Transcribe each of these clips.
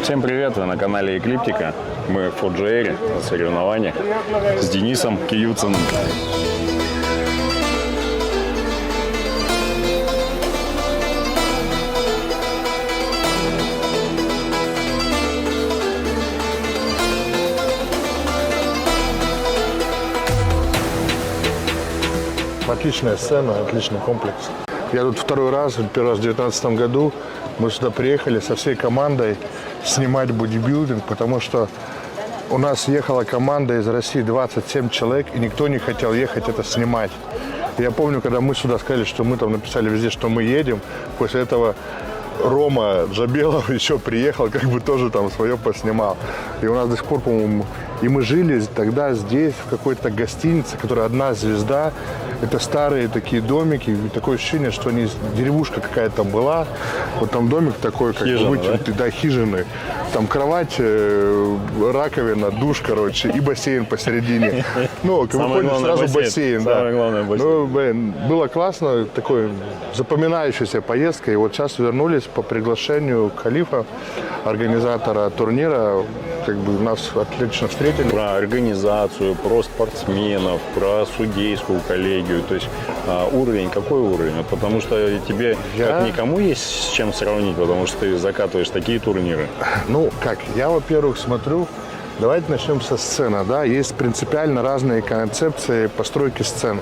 Всем привет, вы на канале Эклиптика. Мы в Фоджиэре на соревнованиях с Денисом Киюциным. Отличная сцена, отличный комплекс. Я тут второй раз, первый раз в 2019 году. Мы сюда приехали со всей командой снимать бодибилдинг, потому что у нас ехала команда из России 27 человек, и никто не хотел ехать это снимать. Я помню, когда мы сюда сказали, что мы там написали везде, что мы едем, после этого Рома Джабелов еще приехал, как бы тоже там свое поснимал. И у нас до сих пор, по-моему, и мы жили тогда здесь, в какой-то гостинице, которая одна звезда. Это старые такие домики, и такое ощущение, что они, деревушка какая-то была. Вот там домик такой, как вытянутый, да, хижины. Там кровать, раковина, душ, короче, и бассейн посередине. Ну, как выходишь, сразу бассейн, да. Ну, блин, было классно, такой запоминающаяся поездка. И вот сейчас вернулись по приглашению Халифа, организатора турнира. Как бы нас отлично встретили. Про организацию, про спортсменов, про судейскую коллегию. То есть уровень, какой уровень? Потому что тебе как никому есть с чем сравнить, потому что ты закатываешь такие турниры. Ну, как, я, во-первых, смотрю, давайте начнем со сцены, да, есть принципиально разные концепции постройки сцен.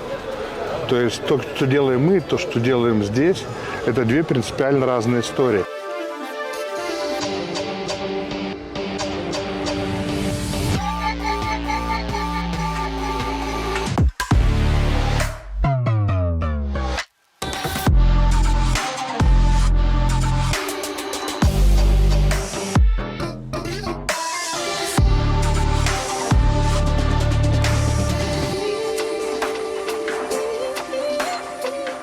То есть то, что делаем мы, то, что делаем здесь, это две принципиально разные истории.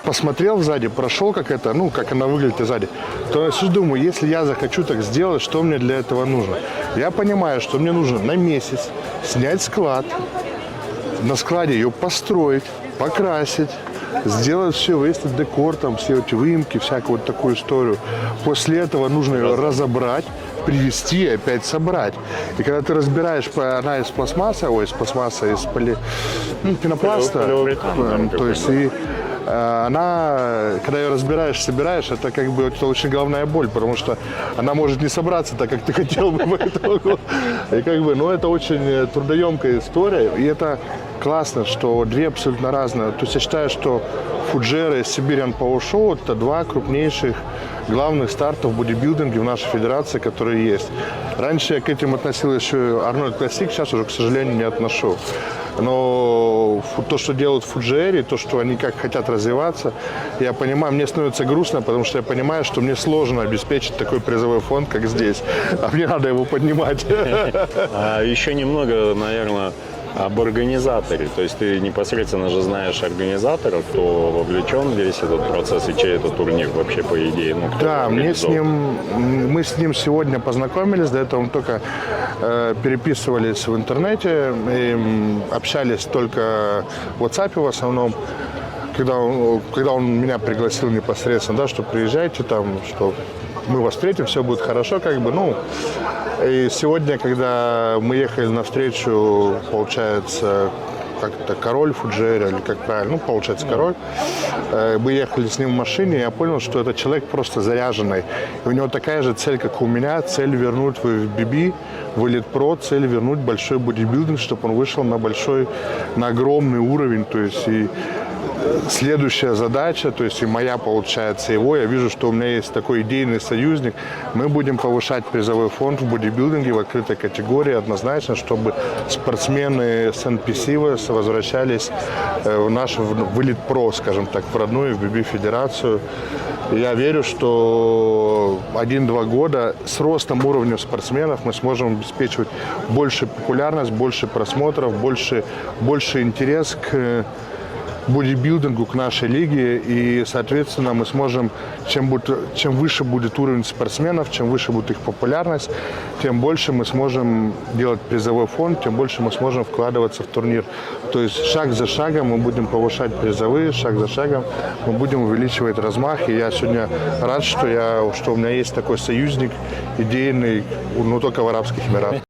Посмотрел сзади, прошел, как это, ну, как она выглядит сзади, то я думаю, если я захочу так сделать, что мне для этого нужно? Я понимаю, что мне нужно на месяц снять склад, на складе ее построить, покрасить, сделать все, выставить декор, там, все эти выемки, всякую вот такую историю. После этого нужно ее разобрать, привезти и опять собрать. И когда ты разбираешь, она из пластмассы, из пенопласта, то есть и она, когда ее разбираешь, собираешь, это как бы это очень головная боль, потому что она может не собраться так, как ты хотел бы. И как бы, ну, это очень трудоемкая история, и это классно, что две абсолютно разные. То есть я считаю, что Фуджиэра и Siberian Power Show – это два крупнейших главных стартов в бодибилдинге в нашей федерации, которые есть. Раньше я к этим относил еще Арнольд Классик, сейчас уже, к сожалению, не отношу. Но то, что делают в Фуджиэре, то, что они как хотят развиваться, я понимаю, мне становится грустно, потому что я понимаю, что мне сложно обеспечить такой призовой фонд, как здесь. А мне надо его поднимать. Еще немного, наверное, об организаторе. То есть ты непосредственно же знаешь организатора, кто вовлечен в весь этот процесс и чей это турнир вообще, по идее. Ну, да, мы с ним сегодня познакомились, до этого мы только переписывались в интернете, и общались только в WhatsApp в основном. Когда он меня пригласил непосредственно, да, что приезжайте там, что мы вас встретим, все будет хорошо, как бы, ну. И сегодня, когда мы ехали навстречу, получается, как-то король Фуджиэра, или как правильно, ну, получается, король, мы ехали с ним в машине, и я понял, что этот человек просто заряженный. И у него такая же цель, как и у меня, цель вернуть в FBB, в Elite Pro, цель вернуть большой бодибилдинг, чтобы он вышел на огромный уровень, то есть и следующая задача, то есть и моя, получается, его, я вижу, что у меня есть такой идейный союзник, мы будем повышать призовой фонд в бодибилдинге в открытой категории однозначно, чтобы спортсмены с NPC возвращались в Elite Pro, скажем так, в родную FBB федерацию. Я верю, что 1-2 года с ростом уровня спортсменов мы сможем обеспечивать большую популярность, больше просмотров, больше интерес к бодибилдингу, к нашей лиге, и, соответственно, мы сможем, чем выше будет уровень спортсменов, чем выше будет их популярность, тем больше мы сможем делать призовой фонд, тем больше мы сможем вкладываться в турнир. То есть шаг за шагом мы будем повышать призовые, шаг за шагом мы будем увеличивать размах, и я сегодня рад, что у меня есть такой союзник идейный, но только в Арабских Эмиратах.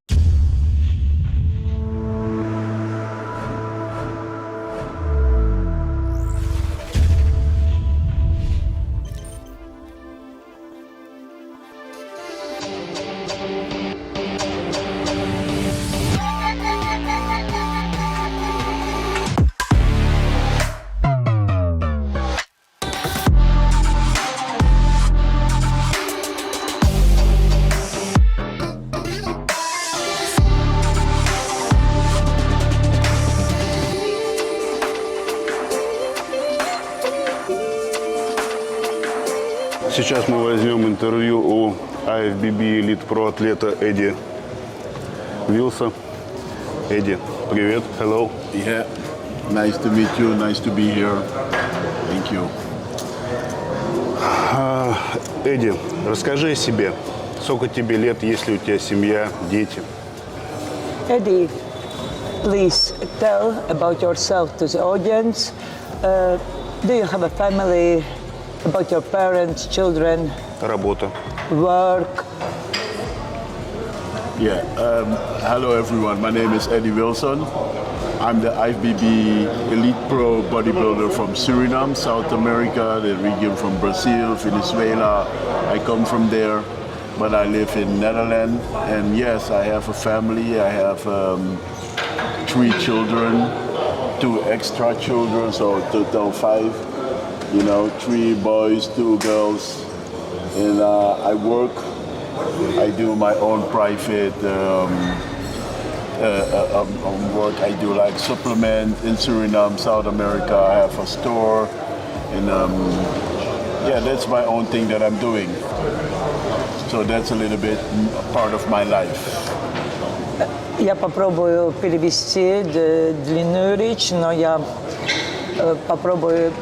Сейчас мы возьмем интервью у IFBB Elite Pro атлета Эдди Уилсона. Эдди, привет, hello. Yeah, nice to meet you, nice to be here. Thank you. Эдди, расскажи о себе. Сколько тебе лет, есть ли у тебя семья, дети? Eddy, please tell about yourself to the audience. Do you have a family? About your parents, children, Работа. work? Yeah, hello everyone. My name is Eddy Wilson. I'm the IFBB Elite Pro bodybuilder from Suriname, South America, the region from Brazil, Venezuela. I come from there, but I live in Netherlands. And yes, I have a family. I have 3 children, 2 extra children, so total 5. You know, 3 boys, 2 girls, and I work. I do my own private work. I do like supplement in Suriname, South America. I have a store, and yeah, that's my own thing that I'm doing. So that's a little bit part of my life. Я попробую перевести длинную речь, но я попробую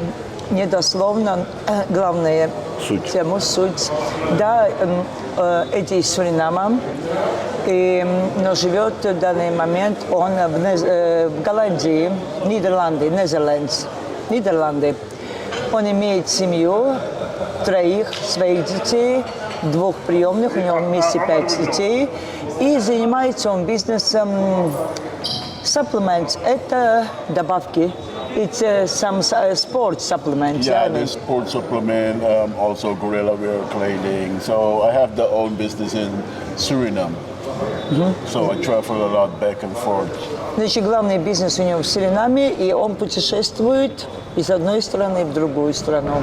недословно, главное тему, суть. Да, Эдди из Суринама, но живет в данный момент он в Голландии, Нидерланды. Он имеет семью, 3 своих детей, 2 приемных, у него вместе 5 детей, и занимается он бизнесом supplements, это добавки. It's some sports supplements. Yeah, there's sports supplement, also gorilla wear clothing. So I have the own business in Suriname. So I travel a lot back and forth. Значит, главный бизнес у него в Суринаме, и он путешествует из одной страны в другую страну.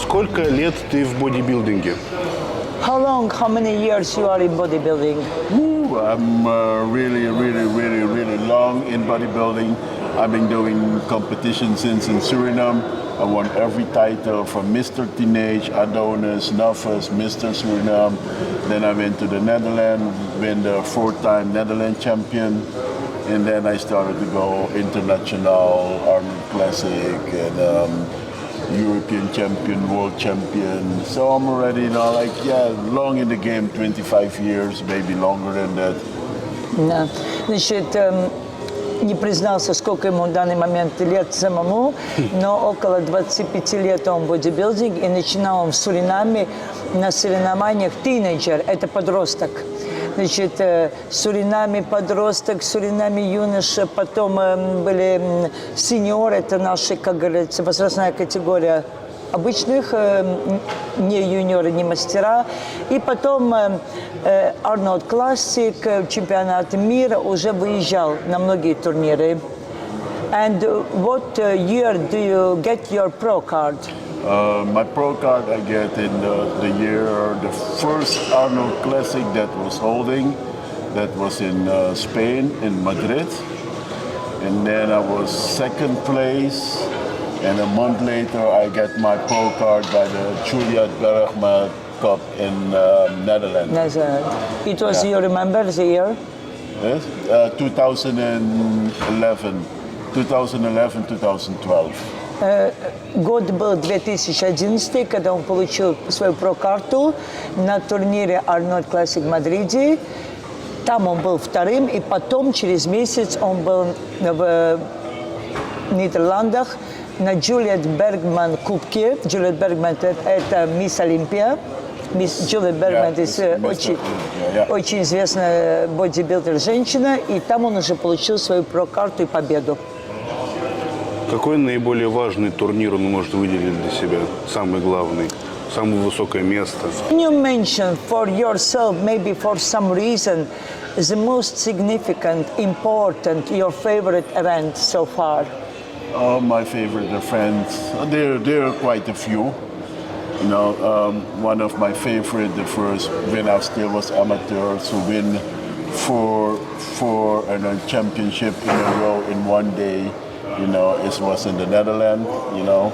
Сколько лет ты в бодибилдинге? How many years you are in bodybuilding? I'm really long in bodybuilding. I've been doing competition since in Suriname. I won every title from Mr. Teenage, Adonis, Novice, Mr. Suriname. Then I went to the Netherlands, been the 4-time Netherlands champion. And then I started to go international, Arnold Classic, and European champion, world champion. So I'm already long in the game, 25 years, maybe longer than that. Да. Значит, не признался, сколько ему в данный момент лет самому, но около 25 лет он в бодибилдинге, и начинал он в Суринаме на соревнованиях тинейджер, это подросток. Значит, в Суринаме подросток, в Суринаме юноша, потом были сеньоры, это наши, как говорится, возрастная категория обычных, не юниоры, не мастера. И потом Арнольд Классик, чемпионат мира, уже выезжал на многие турниры. And what year do you get your pro card? My pro card I get in the year, the first Arnold Classic that was holding, that was in Spain, in Madrid. and then I was second place. And a month later, I get my pro card by the Juliet Bergma Cup in Netherlands. It was, you remember the year? Yes? 2011, 2012. Год был 2011, когда он получил свою про-карту на турнире Arnold Classic в Мадриде. Там он был вторым, и потом, через месяц, он был в Нидерландах на Джулиет Бергман кубке. Джулиет Бергман – это мисс Олимпия. Мисс Джулиет Бергман – очень известная бодибилдер-женщина, и там он уже получил свою про-карту и победу. Какой наиболее важный турнир он может выделить для себя? Самый главный, самое высокое место? Can you mention for yourself, maybe for some reason, the most significant, important, your favorite event so far? Oh, my favorite events, there are quite a few. You know, one of my favorite, the first when I still was amateur, to win for a championship in a row in one day. You know, it was in the Netherlands. You know,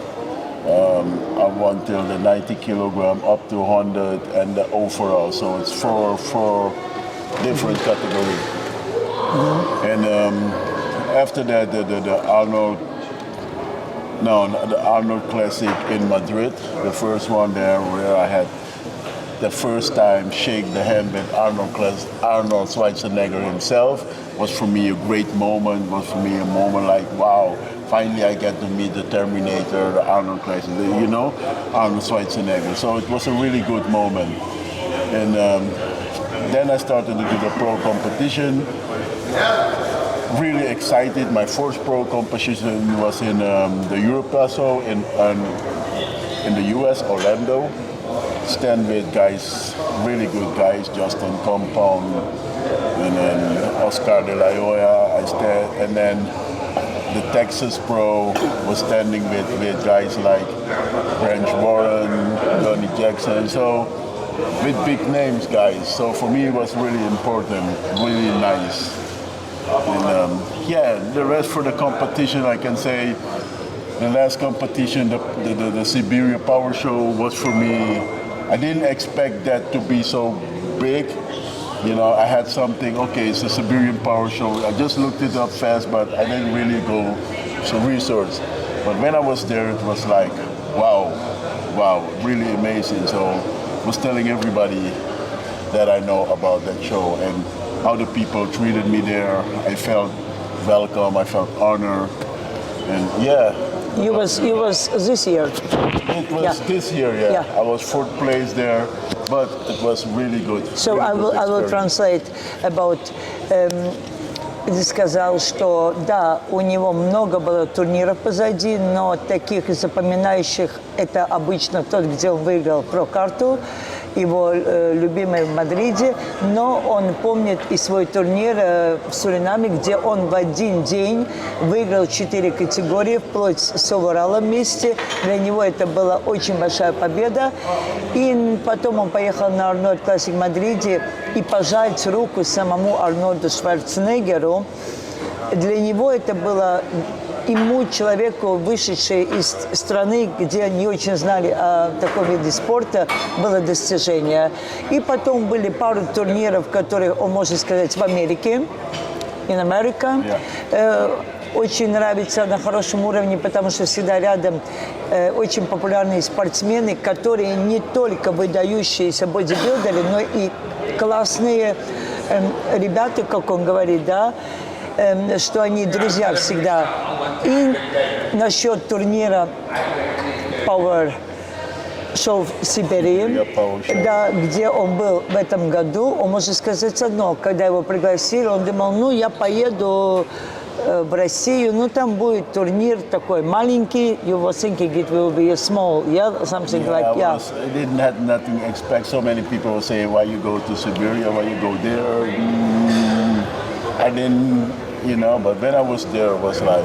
I won till the 90 kilogram up to 100 and the overall. So it's four different categories. Mm-hmm. And after that, the Arnold Classic in Madrid, the first one there where I had the first time shake the hand with Arnold Schwarzenegger himself, was for me a great moment, was for me a moment like, wow, finally I get to meet the Terminator, the Arnold Classic, you know, Arnold Schwarzenegger. So it was a really good moment. And then I started to do the pro competition. Really excited. My first pro competition was in the Europasso in the US, Orlando. Stand with guys, really good guys, Justin Compound, and then Oscar de la Hoya. I stand, and then the Texas Pro was standing with guys like Branch Warren, Johnny Jackson. So with big names, guys. So for me, it was really important, really nice. And the rest for the competition, I can say the last competition, the Siberia Power Show was for me, I didn't expect that to be so big. You know, I had something, okay, it's a Siberian Power Show. I just looked it up fast, but I didn't really go some research. But when I was there, it was like, wow, really amazing. So I was telling everybody that I know about that show and how the people treated me there. I felt welcome, I felt honored, and yeah. You was this year? It was this year, yeah. I was fourth place there, but it was really good. So really I will translate about. Ты сказал, что да, у него много было турниров позади, но таких запоминающих это обычно тот, где он выиграл про-карту, его любимый в Мадриде, но он помнит и свой турнир в Суринаме, где он в один день выиграл 4 категории, вплоть с овераллом вместе. Для него это была очень большая победа. И потом он поехал на Арнольд Классик в Мадриде, и пожать руку самому Арнольду Шварценеггеру, для него это было, ему, человеку, вышедшему из страны, где не очень знали о таком виде спорта, было достижение. И потом были пару турниров, которые, он может сказать, в Америке, in America. Очень нравится на хорошем уровне, потому что всегда рядом очень популярные спортсмены, которые не только выдающиеся бодибилдеры, но и классные ребята, как он говорит, да, что они друзья всегда. И насчет турнира Power Show в Сибири, да, где он был в этом году, он может сказать одно, когда его пригласили, он думал, ну, я поеду в Россию, ну, там будет турнир такой маленький, you were thinking it will be a small, yeah, something like, yeah. I didn't have nothing to expect. So many people were saying, why you go to Siberia, why you go there? I didn't, you know, but when I was there, it was like...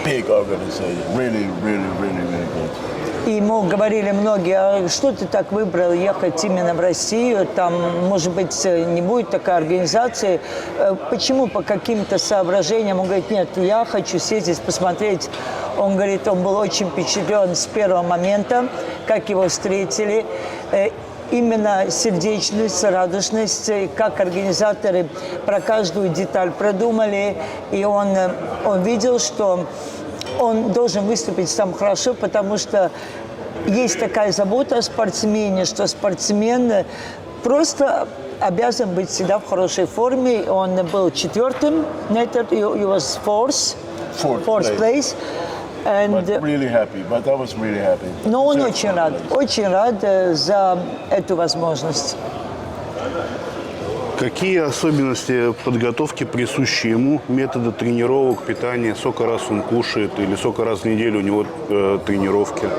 big organization. Really, really, really, really good. И ему говорили многие, а что ты так выбрал ехать именно в Россию, там, может быть, не будет такой организации. Почему? По каким-то соображениям. Он говорит, нет, я хочу съездить, посмотреть. Он говорит, он был очень впечатлен с первого момента, как его встретили. Именно сердечность, радостность, как организаторы про каждую деталь продумали. И он видел, что он должен выступить сам хорошо, потому что есть такая забота о спортсмене, что спортсмен просто обязан быть всегда в хорошей форме. Он был четвертым, he was fourth place. And, but really happy, but I was really happy. Но он очень рад за эту возможность. Какие особенности подготовки присущи ему, методы тренировок, питания, сколько раз он кушает или сколько раз в неделю у него тренировки?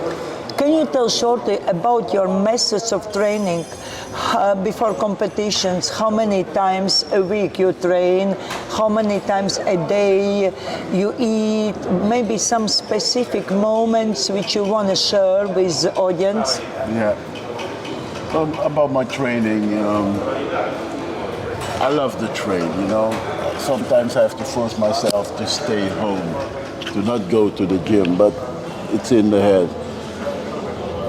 Can you tell shortly about your methods of training before competitions? How many times a week you train? How many times a day you eat? Maybe some specific moments which you want to share with the audience? Yeah. About my training, I love the train, you know. Sometimes I have to force myself to stay home, to not go to the gym, but it's in the head.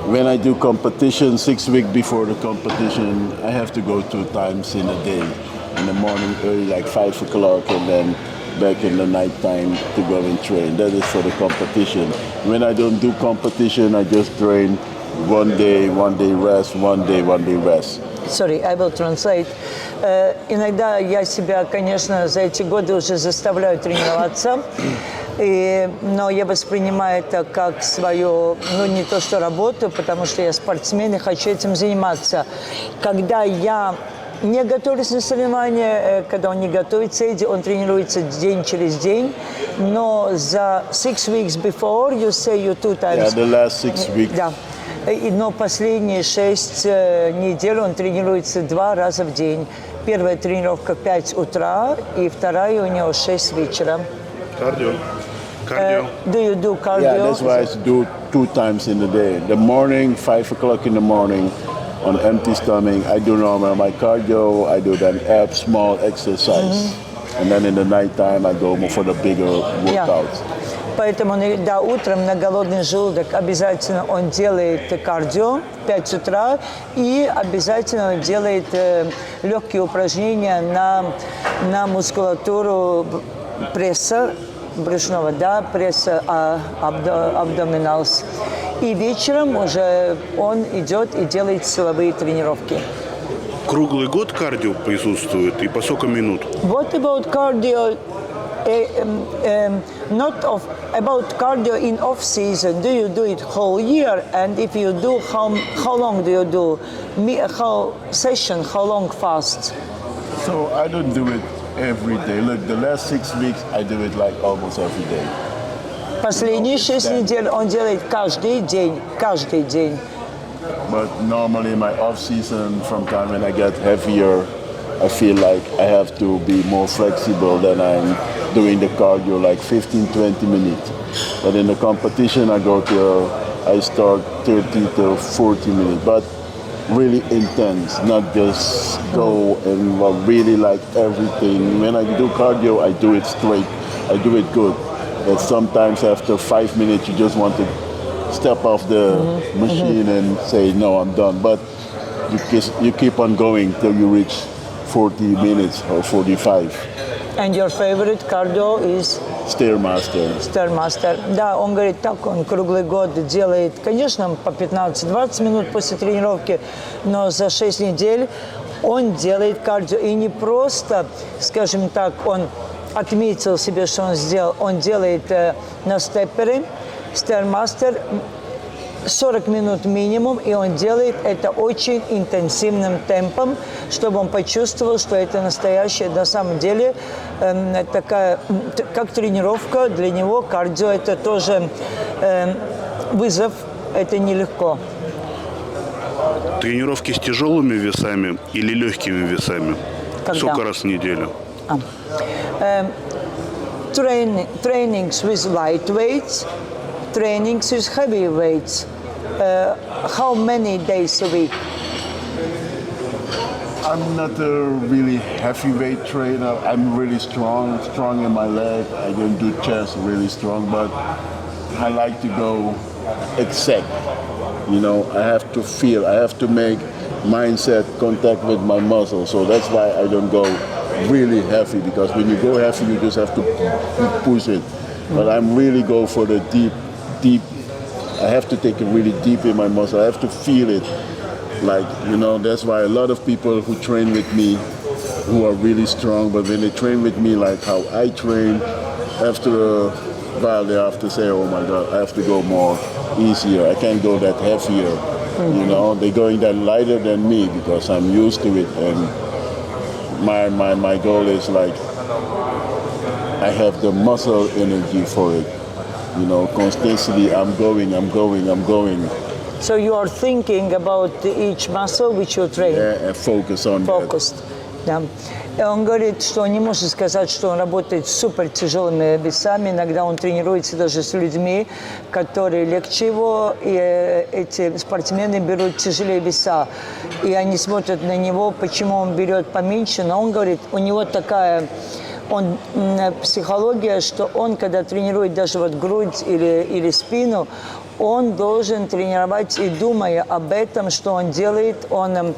When I do competition, 6 weeks before the competition, I have to go 2 times in a day. In the morning early, like 5 o'clock, and then back in the night time to go and train. That is for the competition. When I don't do competition, I just train one day rest, one day rest. Sorry, I will translate. Иногда я себя, конечно, за эти годы уже заставляю тренироваться, но я воспринимаю это как свою, не то что работу, потому что я спортсмен и хочу этим заниматься. Когда я не готовлюсь на соревнования, когда он не готовится, Эдди, он тренируется день через день, но за 6 weeks before, you say you 2 times. Yeah, the last 6 weeks. Да. Но последние 6 недель он тренируется 2 раза в день. Первая тренировка в 5 утра, и вторая у него 6 вечера. Кардио. Do you do cardio? Yeah, that's why I do 2 times in the day. The morning, 5 o'clock in the morning, on empty stomach, I do normal my cardio, I do then abs, small exercise. And then in the night time, I go more for the bigger workouts. Поэтому, да, утром на голодный желудок обязательно он делает кардио в 5 утра и обязательно он делает легкие упражнения на мускулатуру пресса брюшного, да, пресса абдоминалс. И вечером уже он идет и делает силовые тренировки. Круглый год кардио присутствует и по сколько минут? What about cardio? About cardio in off season. Do you do it whole year? And if you do, how long do you do? How long fast? So I don't do it every day. Look, the last 6 weeks, I do it like almost every day. Последние 6 недель он делает каждый день. But normally in my off season, from time when I get heavier, I feel like I have to be more flexible than I'm doing the cardio, like 15-20 minutes. But in the competition, I start 30 to 40 minutes, but really intense, not just go and really like everything. When I do cardio, I do it straight, I do it good. But sometimes after 5 minutes, you just want to step off the machine and say, no, I'm done. But you keep on going till you reach 40 minutes or 45. And your favorite cardio is? Stairmaster. Да, он говорит, так он круглый год делает, конечно, по 15-20 минут после тренировки, но за 6 недель он делает кардио. И не просто, скажем так, он отметил себе, что он сделал, он делает на степпере, Stairmaster, 40 минут минимум, и он делает это очень интенсивным темпом, чтобы он почувствовал, что это настоящее, на самом деле, такая, как тренировка для него, кардио, это тоже вызов, это нелегко. Тренировки с тяжелыми весами или легкими весами? Когда? Сколько раз в неделю? trainings with light weights, trainings with heavy weights. How many days a week? I'm not a really heavyweight trainer. I'm really strong in my leg. I don't do chest really strong, but I like to go exact. You know, I have to feel, I have to make mindset contact with my muscle. So that's why I don't go really heavy, because when you go heavy, you just have to push it. But I'm really go for the deep. I have to take it really deep in my muscle. I have to feel it. Like, you know, that's why a lot of people who train with me who are really strong, but when they train with me like how I train, after a while they have to say, oh my God, I have to go more easier. I can't go that heavier. You know, they're going that lighter than me because I'm used to it. And my goal is like, I have the muscle energy for it. You know, constantly I'm going. So you are thinking about each muscle which you train? Yeah, and focus on Focused. Да. И он говорит, что не может сказать, что он работает с супер тяжелыми весами. Иногда он тренируется даже с людьми, которые легче его. И эти спортсмены берут тяжелее веса. И они смотрят на него, почему он берет поменьше. Но он говорит, у него такая психология, что он, когда тренирует даже вот грудь или спину, он должен тренировать и думая об этом, что он делает, он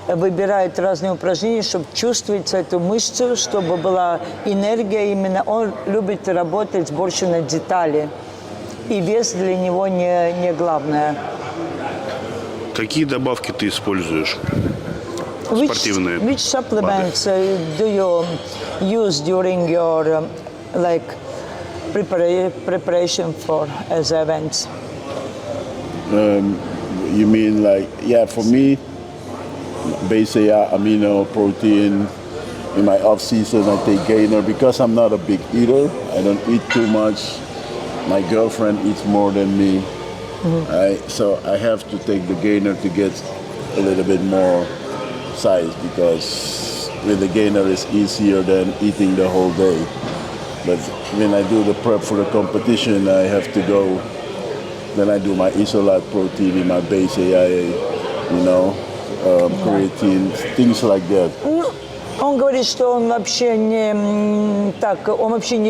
выбирает разные упражнения, чтобы чувствовать эту мышцу, чтобы была энергия именно. Он любит работать больше на детали. И вес для него не главное. Какие добавки ты используешь? Спортивные. Which supplements do you use during your preparation for as events? You mean like, yeah, for me, basically amino protein. In my off season, I take gainer because I'm not a big eater. I don't eat too much. My girlfriend eats more than me. So I have to take the gainer to get a little bit more size, because with the gainer it's easier than eating the whole day. But when I do the prep for the competition, I have to go. Then I do my isolate protein in my base AIA, you know, creatine, things like that. Он говорит, что он вообще не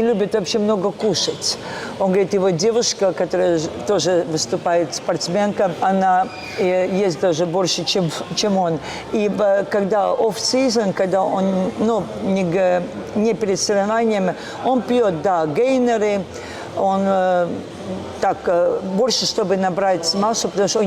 любит вообще много кушать. Он говорит, его девушка, которая тоже выступает спортсменка, она ест даже больше, чем он. И когда off-season, когда он не перед соревнованием, он пьет, да, гейнеры, он больше, чтобы набрать массу, потому что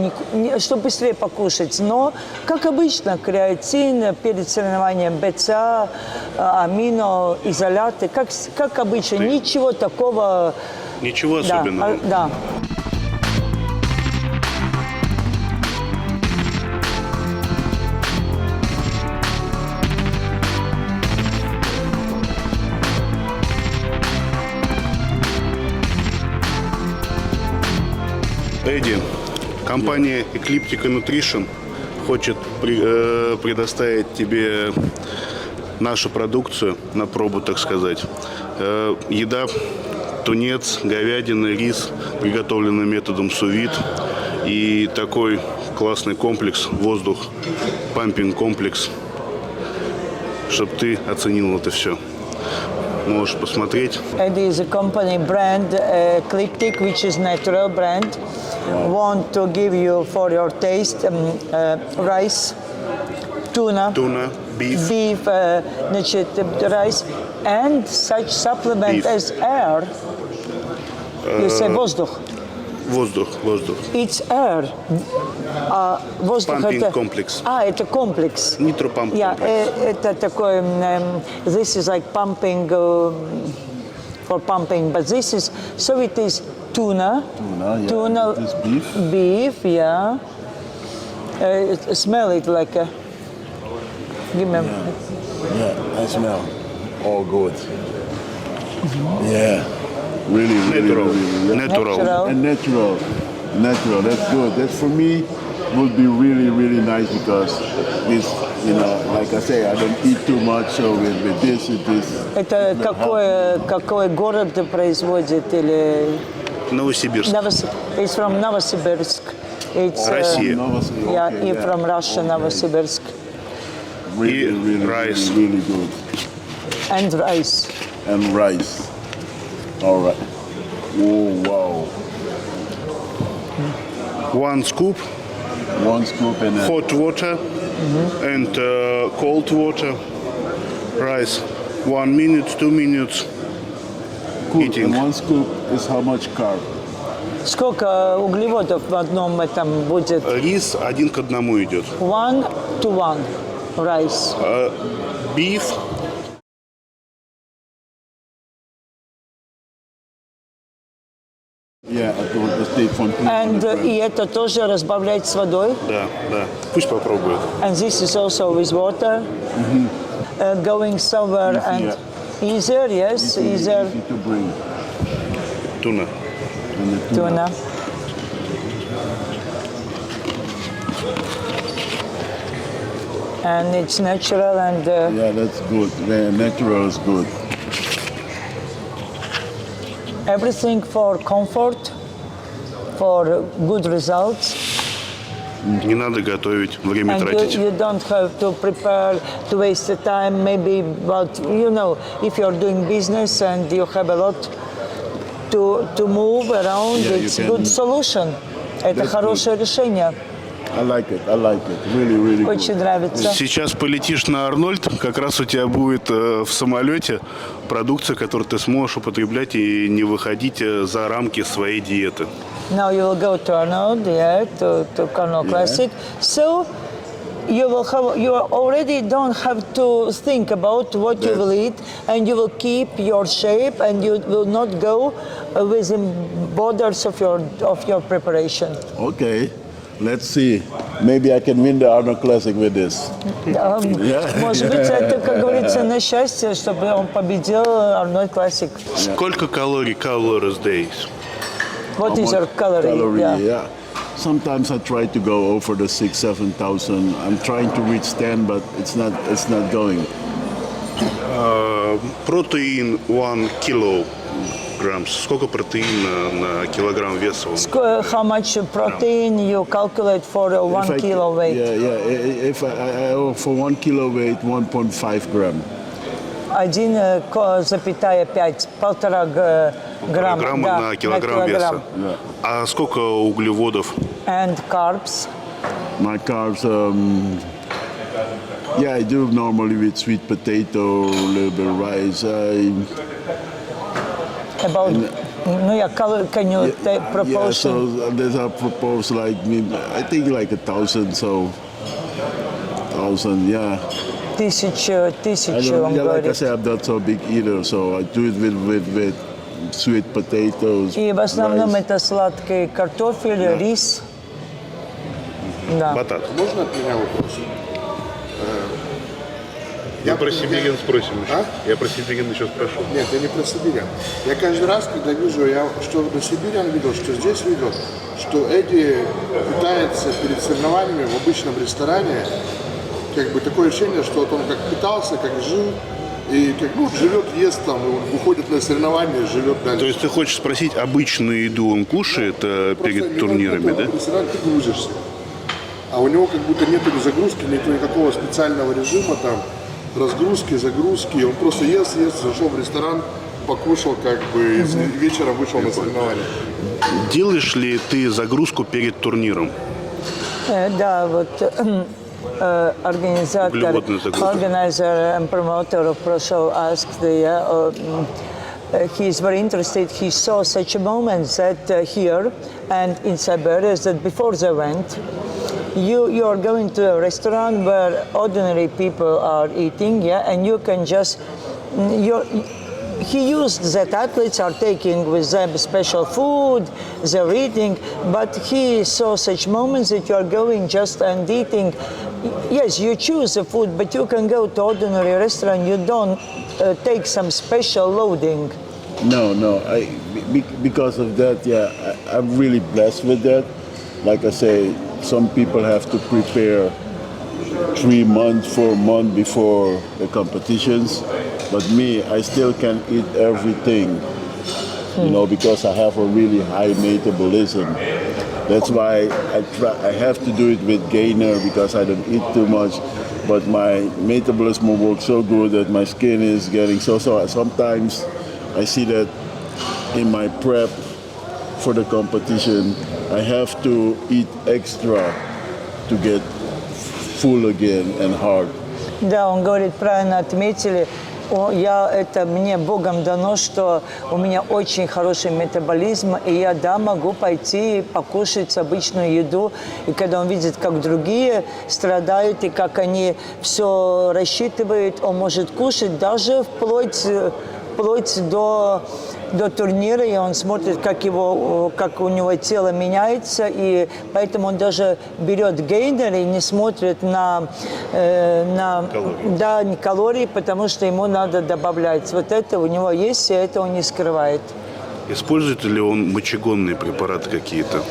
чтобы быстрее покушать. Но, как обычно, креатин перед соревнованием, БЦА, амино, изоляты, как обычно, ничего такого. Ничего особенного. Да. Эдди, компания ecliptica.nutrition хочет предоставить тебе нашу продукцию на пробу, так сказать. Еда, тунец, говядина, рис, приготовленный методом су-вид. И такой классный комплекс, воздух, пампинг-комплекс, чтобы ты оценил это все. Можешь посмотреть. Eddy is a company brand, Ecliptic, which is natural brand. Want to give you for your taste rice, tuna, beef, значит, rice, and such supplement beef. as air. You say воздух. Воздух. It's air. Воздух Pumping это... complex. Это комплекс. Nitropump Yeah, complex. это такой... this is like pumping, for pumping, but this is... So it is tuna. Yeah. This beef. Beef, yeah. Smell it like a... Give me... Yeah, I smell all good. Yeah. Really, Natural. And natural. That's good. That for me would be really, really nice, because You know, like I say, I don't eat too much, so with this, it is. Это какой город производит или? Новосибирск. It's from Novosibirsk. It's Россия. yeah, from Russia, Novosibirsk. И rice. Really good. And rice. And rice. All right. Oh, wow. 1 scoop, 1 scoop in it. hot water and cold water. Rice. 1 minute, 2 minutes. Cool. Eating. And 1 scoop is how much carb? Сколько углеводов в одном этом будет? Рис 1 к 1 идет. 1 to 1 rice. Beef. Yeah, I want to take from And и это тоже разбавлять с водой. Да, да. Пусть попробует. And this is also with water. Going somewhere and easier, yes, easier easy to bring. Туна. tuna. And it's natural and Yeah, that's good. Yeah, natural is good. everything for comfort, for good results. Не надо готовить, время And тратить. you don't have to prepare, to waste the time, maybe, but you know, if you're doing business and you have a lot to move around, Yeah, you it's can- good solution. Это That's хорошее решение. I like it. I like it. Really, really good. Очень нравится. Сейчас полетишь на Арнольд, как раз у тебя будет в самолете продукция, которую ты сможешь употреблять и не выходить за рамки своей диеты. Now you will go to Arnold, yeah, to Carnot Classic. So you already don't have to think about what you will eat, and you will keep your shape, and you will not go within borders of your preparation. Okay. Let's see. Maybe I can win the Arnold Classic with this. Может быть, это, как говорится, на счастье, чтобы он победил Arnold Classic. Сколько калорий calories days? What is your calorie? Yeah. Sometimes I try to go over the 6,000-7,000. I'm trying to reach 10, but it's not going. Протеин 1 килограмм. Сколько протеина на килограмм веса? How much protein you calculate for a 1 kilo weight? Yeah. If I for 1 kilo weight, 1.5 gram. 1,5, полтора грамма Грамма на килограмм веса. А сколько углеводов? And carbs? My carbs, I do normally with sweet potato, a little bit of rice. About, can you take Yeah, proportion? so there's a propose like I think like 1,000. So 1,000, yeah. Тысячу, он Like I говорит. said, I'm not so big eater, so I do it with sweet potatoes. И в основном rice. это сладкий картофель, рис. Да. Батат. Можно от меня вопрос? Я про сибирян спросим еще. А? Я про сибирян еще спрошу. Нет, я не про сибирян. Я каждый раз, когда вижу, что на сибирян видел, что здесь видел, что Эдди пытается перед соревнованиями в обычном ресторане, как бы такое ощущение, что вот он как питался, как жил, и как живет, ест там, и он выходит на соревнования, живет дальше. То есть ты хочешь спросить, обычную еду он кушает перед турнирами, да? В ресторан ты грузишься. А у него как будто нету ни загрузки, нету никакого специального режима там, разгрузки, загрузки. Он просто ест, зашел в ресторан, покушал, как бы, и вечером вышел на соревнования. Делаешь ли ты загрузку перед турниром? Да, вот организатор and promoter of Pro Show asked he's very interested. He saw such moments that here and in Siberia that before the event, you are going to a restaurant where ordinary people are eating, and you can just he used that athletes are taking with them special food, they're eating, but he saw such moments that you are going just and eating. Yes, you choose the food, but you can go to ordinary restaurant. You don't take some special loading. No. Because of that, I'm really blessed with that. Like I say, some people have to prepare 3 months, 4 months before the competitions. But me, I still can eat everything, you know, because I have a really high metabolism. That's why I have to do it with gainer because I don't eat too much. But my metabolism works so good that my skin is getting so. Sometimes I see that in my prep for the competition, I have to eat extra to get full again and hard. Да, он говорит, правильно отметили. Мне Богом дано, что у меня очень хороший метаболизм, и я, да, могу пойти покушать обычную еду. И когда он видит, как другие страдают, и как они все рассчитывают, он может кушать даже вплоть до турнира, и он смотрит, как у него тело меняется, и поэтому он даже берет гейнер и не смотрит на калории, потому что ему надо добавлять. Вот это у него есть, и это он не скрывает. Использует ли он мочегонные препараты какие-то?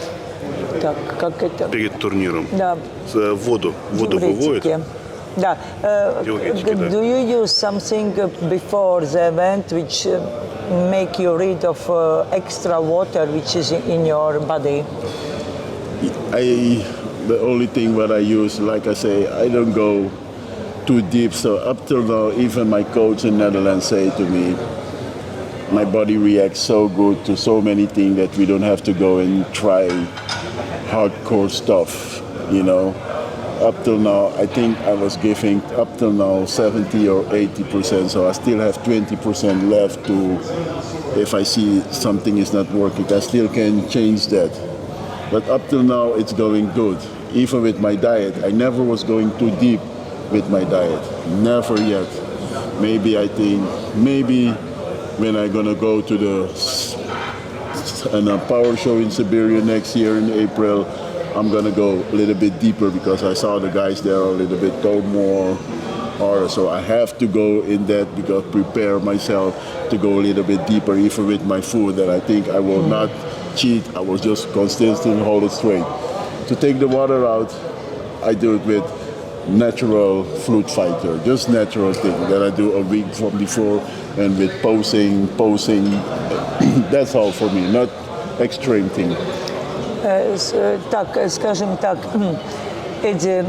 Так, как это? Перед турниром? Да. Воду выводит? Да. Do you use something before the event which make you rid of extra water which is in your body? The only thing that I use, like I say, I don't go too deep. So up till now, even my coach in Netherlands say to me, my body reacts so good to so many things that we don't have to go and try hardcore stuff, you know. Up till now, I think I was giving up till now 70 or 80%, so I still have 20% left to, if I see something is not working, I still can change that. But up till now, it's going good. Even with my diet, I never was going too deep with my diet, never yet. Maybe when I'm gonna go to the power show in Siberia next year in April, I'm gonna go a little bit deeper because I saw the guys there a little bit more harder. So I have to go in that because prepare myself to go a little bit deeper, even with my food. That I think I will not cheat. I will just consistently hold it straight. To take the water out, I do it with natural fluid fighter, just natural thing that I do a week from before, and with posing. That's all for me, not extreme thing. Так, скажем так, Эдди,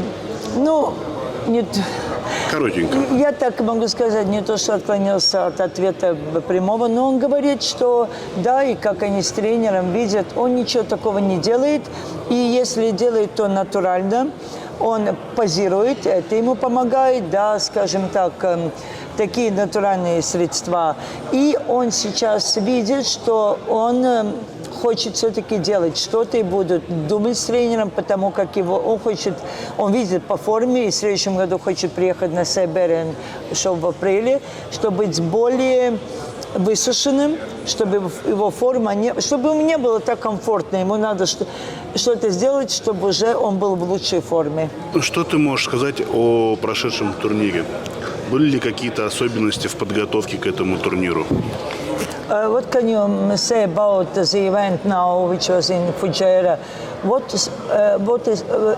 Коротенько. Я так могу сказать, не то, что отклонился от ответа прямого, но он говорит, что да, и как они с тренером видят, он ничего такого не делает, и если делает, то натурально, он позирует, это ему помогает, да, скажем так, такие натуральные средства. И он сейчас видит, что он хочет все-таки делать что-то и будут думать с тренером, потому как он видит по форме, и в следующем году хочет приехать на Сайбериан шоу в апреле, чтобы быть более высушенным, чтобы его форма чтобы ему не было так комфортно, ему надо что-то сделать, чтобы уже он был в лучшей форме. Что ты можешь сказать о прошедшем турнире? Были ли какие-то особенности в подготовке к этому турниру? What can you say about the event now, which was in Fujairah?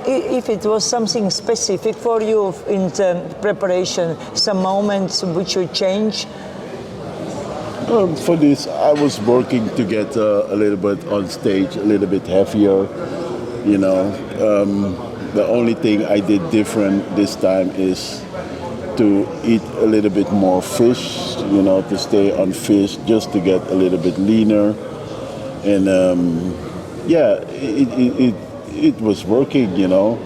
If it was something specific for you in the preparation, some moments which you change? For this, I was working to get a little bit on stage, a little bit heavier, you know. The only thing I did different this time is to eat a little bit more fish, you know, to stay on fish just to get a little bit leaner. And it was working, you know.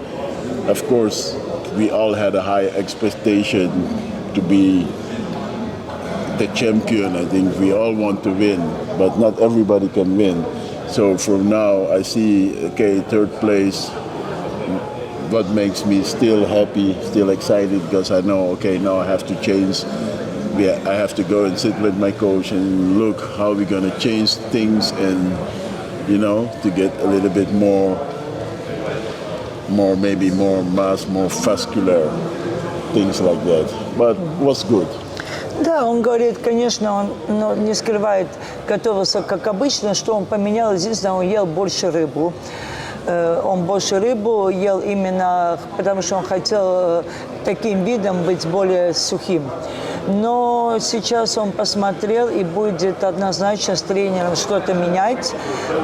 Of course, we all had a high expectation to be the champion. I think we all want to win, but not everybody can win. So from now, I see, okay, third place. What makes me still happy, still excited, because I know, okay, now I have to change. I have to go and sit with my coach and look how we're going to change things, and, you know, to get a little bit more maybe more mass, more vascular, things like that. But it was good. Да, он говорит, конечно, он не скрывает, готовился как обычно, что он поменял, единственное, он ел больше рыбу. он больше рыбу ел именно, потому что он хотел таким видом быть более сухим. Но сейчас он посмотрел и будет однозначно с тренером что-то менять,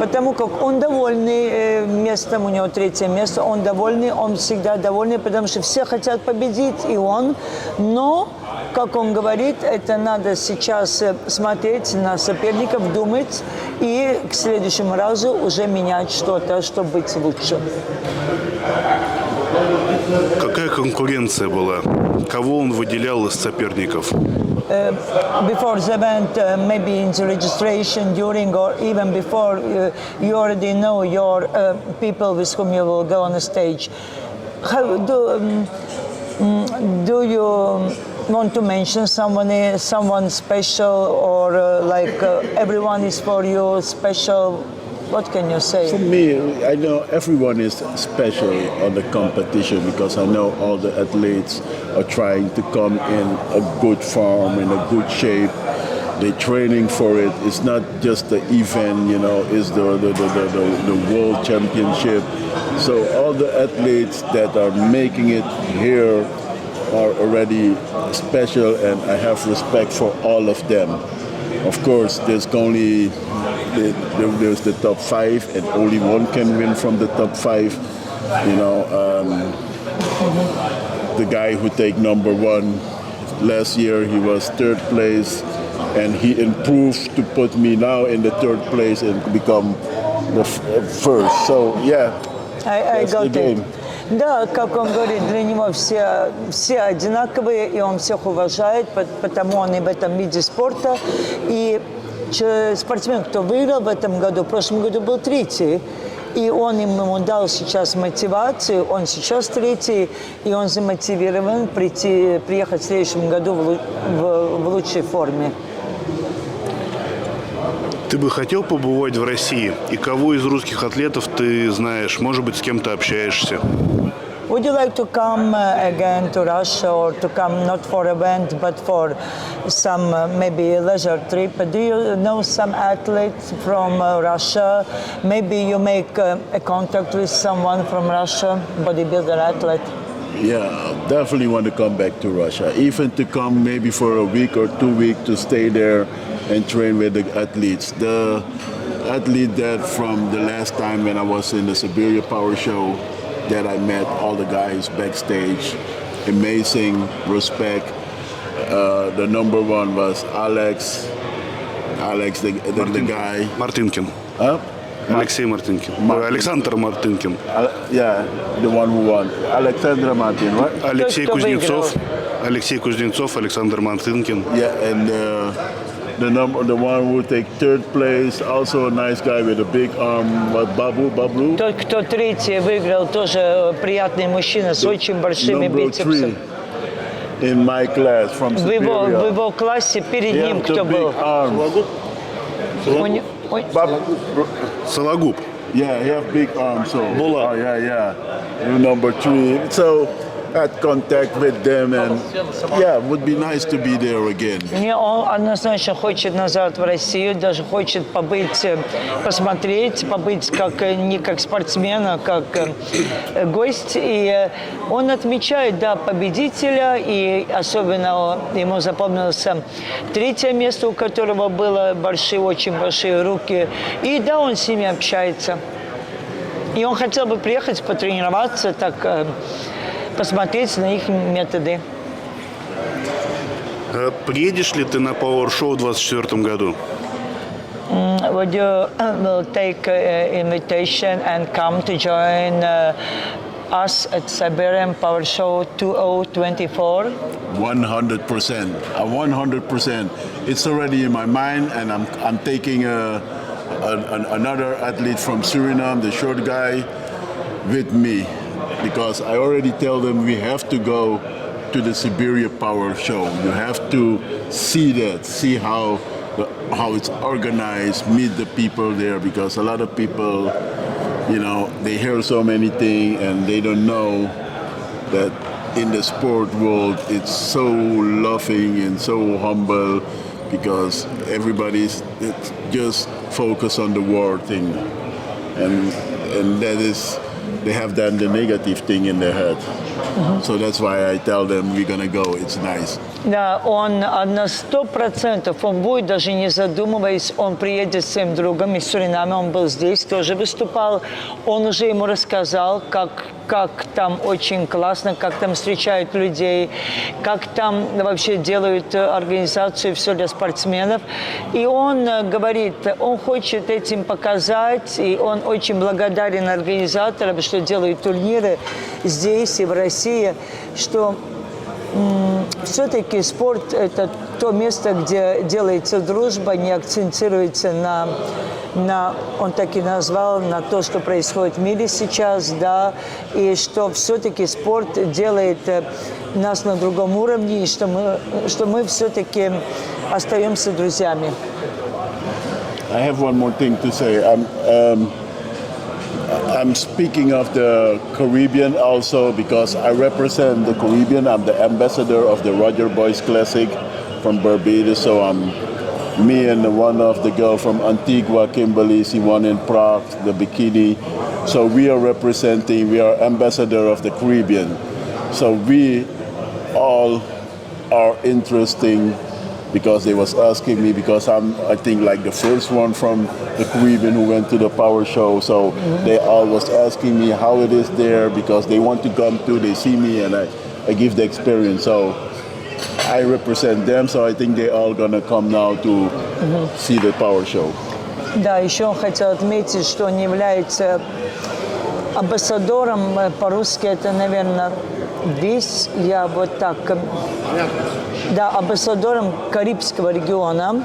потому как он довольный местом, у него 3-е место, он довольный, он всегда довольный, потому что все хотят победить, и он. Но, как он говорит, это надо сейчас смотреть на соперников, думать и к следующему разу уже менять что-то, чтобы быть лучше. Какая конкуренция была? Кого он выделял из соперников? Before the event, maybe in the registration, during or even before, you already know your people with whom you will go on the stage. How do you want to mention someone special, or like everyone is for you special? What can you say? For me, I know everyone is special on the competition because I know all the athletes are trying to come in a good form, in a good shape. They're training for it. It's not just the event, you know, it's the world championship. So all the athletes that are making it here are already special, and I have respect for all of them. Of course, there's the top 5, and only one can win from the top 5. You know, the guy who take number 1 last year, he was 3rd place, and he improved to put me now in the 3rd place and become the 1st. So yeah, I got it. Да, как он говорит, для него все одинаковые, и он всех уважает, потому он и в этом виде спорта. И спортсмен, кто выиграл в этом году, в прошлом году был 3-й, и он ему дал сейчас мотивацию, он сейчас 3-й, и он замотивирован приехать в следующем году в лучшей форме. Ты бы хотел побывать в России? И кого из русских атлетов ты знаешь? Может быть, с кем-то общаешься? Would you like to come again to Russia, or to come not for event but for some maybe leisure trip? Do you know some athletes from Russia? Maybe you make a contact with someone from Russia, bodybuilder athlete? Yeah, definitely want to come back to Russia. Even to come maybe for a week or 2 weeks to stay there and train with the athletes. The athlete that from the last time when I was in the Siberia Power Show, that I met all the guys backstage, amazing, respect. The number 1 was Alex, the guy. Мартынкин. Huh? Алексей Мартынкин. Александр Мартынкин. Yeah, the one who won. Alexander Martin, right? Алексей Кузнецов. Алексей Кузнецов, Александр Мартынкин. Yeah, and the one who take 3rd place, also a nice guy with a big arm, Bablu. Тот, кто 3-й выиграл, тоже приятный мужчина с очень большими бицепсами. In my class from Siberia. В его классе перед ним кто был? Сологуб. Yeah, he have big arms. So. Oh, yeah. Number 3. So had contact with them, and yeah, would be nice to be there again. Он однозначно хочет назад в Россию, даже хочет побыть, посмотреть, побыть не как спортсмен, а как гость. И он отмечает, да, победителя, и особенно ему запомнилось 3-е место, у которого было очень большие руки. И да, он с ними общается. И он хотел бы приехать, потренироваться, так посмотреть на их методы. Приедешь ли ты на Power Show в 2024 году? Would you will take invitation and come to join us at Siberian Power Show 2024? 100%. 100%. It's already in my mind, and I'm taking another athlete from Suriname, the short guy, with me. Because I already tell them we have to go to the Siberia Power Show. You have to see that, see how it's organized, meet the people there, because a lot of people, you know, they hear so many things and they don't know that in the sport world it's so loving and so humble, because everybody's just focused on the war thing. And and that is, they have then the negative thing in their head. So that's why I tell them we're gonna go. It's nice. Да, он на 100%, он будет, даже не задумываясь, он приедет с своим другом из Суринама, он был здесь, тоже выступал. Он уже ему рассказал, как там очень классно, как там встречают людей, как там вообще делают организацию, все для спортсменов. И он говорит, он хочет этим показать, и он очень благодарен организаторам, что делают турниры здесь и в России, что все-таки спорт – это то место, где делается дружба, не акцентируется на, он так и назвал, на то, что происходит в мире сейчас, да, и что все-таки спорт делает нас на другом уровне, и что мы все-таки остаемся друзьями. I have one more thing to say. I'm speaking of the Caribbean also because I represent the Caribbean. I'm the ambassador of the Roger Boys Classic from Barbados. So me and one of the girl from Antigua, Kimberly, she won in Prague, the bikini. So we are ambassador of the Caribbean. So we all are interesting because they was asking me, because I think like the first one from the Caribbean who went to the power show. So they all was asking me how it is there because they want to come too. They see me and I give the experience. So I represent them. So I think they all gonna come now to see the power show. Да, еще он хотел отметить, что он является амбассадором, по-русски это, наверное, весь, я вот так, да, амбассадором Карибского региона,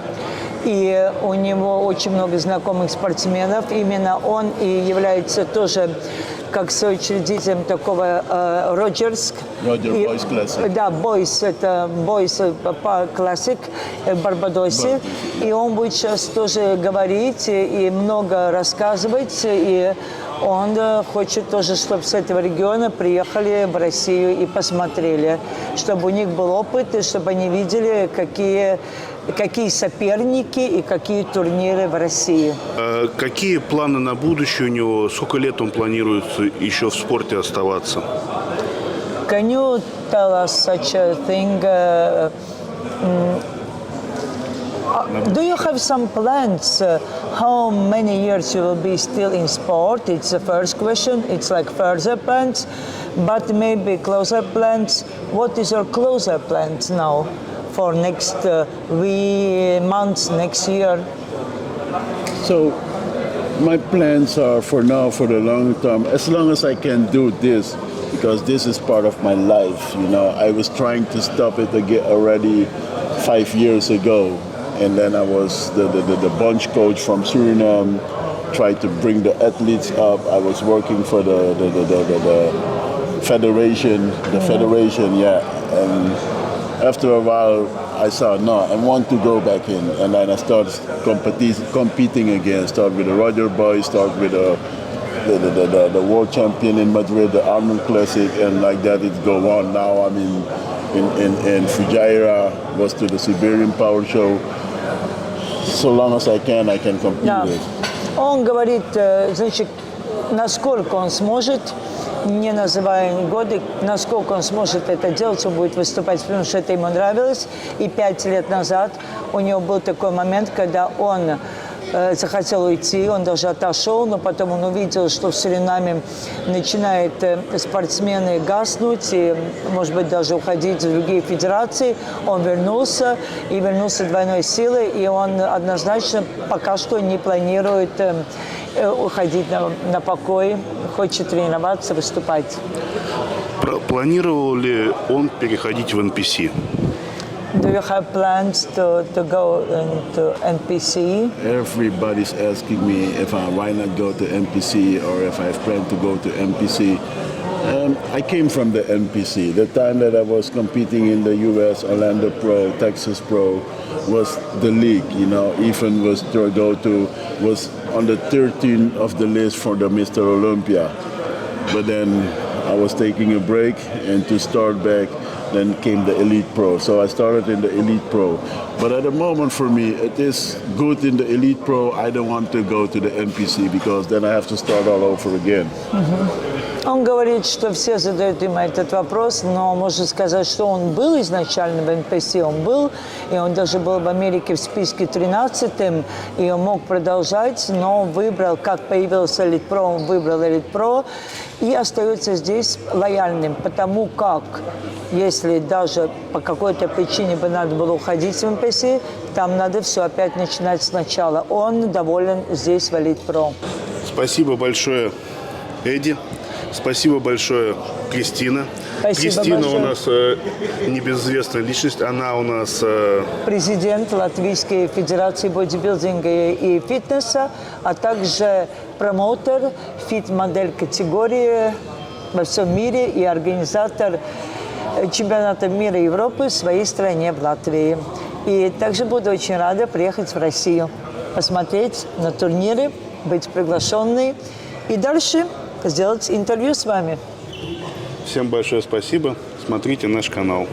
и у него очень много знакомых спортсменов. Именно он и является тоже как соучредителем такого Роджерс. Roger Boys Classic. Да, Бойс, это Бойс Classic в Барбадосе. И он будет сейчас тоже говорить и много рассказывать. И он хочет тоже, чтобы с этого региона приехали в Россию и посмотрели, чтобы у них был опыт, и чтобы они видели, какие соперники и какие турниры в России. Какие планы на будущее у него? Сколько лет он планирует еще в спорте оставаться? Can you tell us such a thing? Do you have some plans? How many years you will be still in sport? It's the first question. It's like further plans, but maybe closer plans. What is your closer plans now for next months, next year? So my plans are for now, for the long term, as long as I can do this, because this is part of my life. You know, I was trying to stop it again already 5 years ago. And then I was the bunch coach from Suriname, tried to bring the athletes up. I was working for the federation, yeah. And after a while, I saw, no, I want to go back in. And then I started competing again. Start with the Roger Boys, start with the world champion in Madrid, the Arnold Classic, and like that it go on. Now I'm in Fujairah, was to the Siberian Power Show. So long as I can compete. Да. Он говорит, значит, насколько он сможет, не называя годы, насколько он сможет это делать, он будет выступать, потому что это ему нравилось. И 5 лет назад у него был такой момент, когда он захотел уйти, он даже отошел, но потом он увидел, что в Суринаме начинают спортсмены гаснуть и, может быть, даже уходить в другие федерации. Он вернулся, и вернулся двойной силой, и он однозначно пока что не планирует уходить на покой, хочет тренироваться, выступать. Планировал ли он переходить в NPC? Do you have plans to go into NPC? Everybody's asking me why not go to NPC or if I have planned to go to NPC. I came from the NPC. The time that I was competing in the US, Orlando Pro, Texas Pro, was the league. You know, Ethan was on the 13th of the list for the Mr. Olympia. But then I was taking a break, and to start back, then came the Elite Pro. So I started in the Elite Pro. But at the moment for me, it is good in the Elite Pro. I don't want to go to the NPC because then I have to start all over again. Он говорит, что все задают ему этот вопрос, но можно сказать, что он был изначально в NPC, он был, и он даже был в Америке в списке 13-м, и он мог продолжать, но выбрал, как появился Elite Pro, он выбрал Elite Pro, и остается здесь лояльным, потому как, если даже по какой-то причине бы надо было уходить в NPC, там надо все опять начинать сначала. Он доволен здесь в Elite Pro. Спасибо большое, Эдди. Спасибо большое, Кристина. Спасибо Кристина большое. у нас небезызвестная личность. Она у нас... Президент Латвийской Федерации бодибилдинга и фитнеса, а также промоутер фит-модель категории во всем мире и организатор чемпионата мира и Европы в своей стране, в Латвии. И также буду очень рада приехать в Россию, посмотреть на турниры, быть приглашенной и дальше сделать интервью с вами. Всем большое спасибо. Смотрите наш канал.